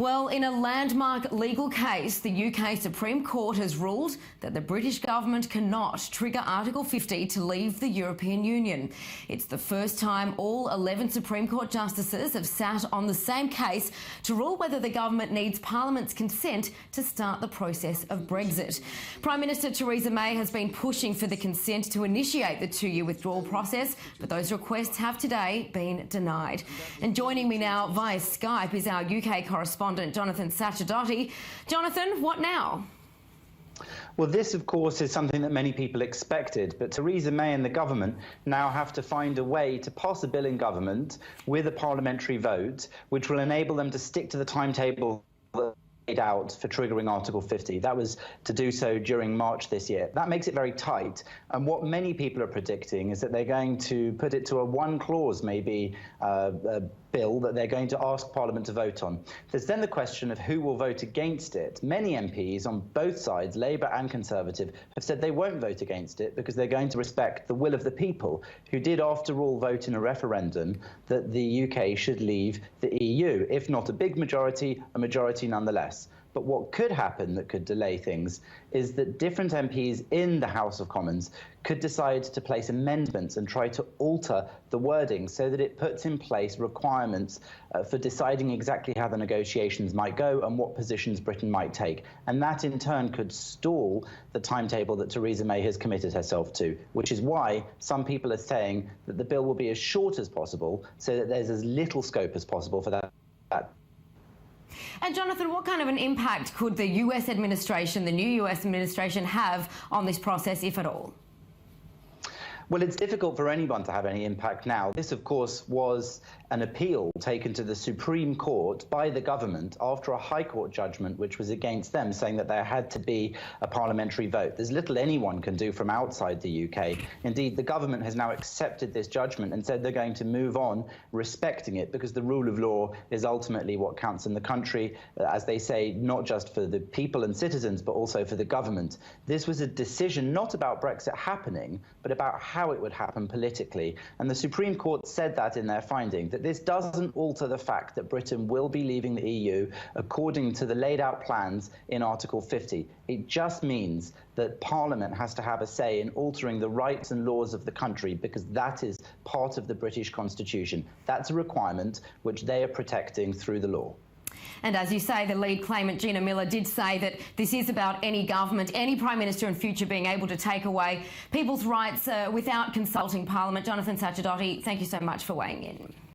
Well, in a landmark legal case, the UK Supreme Court has ruled that the British government cannot trigger Article 50 to leave the European Union. It's the first time all 11 Supreme Court justices have sat on the same case to rule whether the government needs Parliament's consent to start the process of Brexit. Prime Minister Theresa May has been pushing for the consent to initiate the two-year withdrawal process, but those requests have today been denied. And joining me now via Skype is our UK correspondent, Jonathan Sacerdoti. Jonathan, what now? Well, this, of course, is something that many people expected, but Theresa May and the government now have to find a way to pass a bill in government with a parliamentary vote, which will enable them to stick to the timetable laid out for triggering Article 50. That was to do so during March this year. That makes it very tight. And what many people are predicting is that they're going to put it to a one-clause, maybe, bill that they're going to ask Parliament to vote on. There's then the question of who will vote against it. Many MPs on both sides, Labour and Conservative, have said they won't vote against it because they're going to respect the will of the people, who did, after all, vote in a referendum that the UK should leave the EU. If not a big majority, a majority nonetheless. But what could happen that could delay things is that different MPs in the House of Commons could decide to place amendments and try to alter the wording so that it puts in place requirements for deciding exactly how the negotiations might go and what positions Britain might take. And that in turn could stall the timetable that Theresa May has committed herself to, which is why some people are saying that the bill will be as short as possible so that there's as little scope as possible for that. And Jonathan, what kind of an impact could the US administration, the new US administration, have on this process, if at all? Well, it's difficult for anyone to have any impact now. This, of course, was an appeal taken to the Supreme Court by the government after a High Court judgment which was against them, saying that there had to be a parliamentary vote. There's little anyone can do from outside the UK. Indeed, the government has now accepted this judgment and said they're going to move on respecting it, because the rule of law is ultimately what counts in the country, as they say, not just for the people and citizens, but also for the government. This was a decision not about Brexit happening, but about how it would happen politically. And the Supreme Court said that in their finding, that this doesn't alter the fact that Britain will be leaving the EU according to the laid out plans in Article 50. It just means that Parliament has to have a say in altering the rights and laws of the country, because that is part of the British Constitution. That's a requirement which they are protecting through the law. And as you say, the lead claimant, Gina Miller, did say that this is about any government, any Prime Minister in future being able to take away people's rights without consulting Parliament. Jonathan Sacerdoti, thank you so much for weighing in.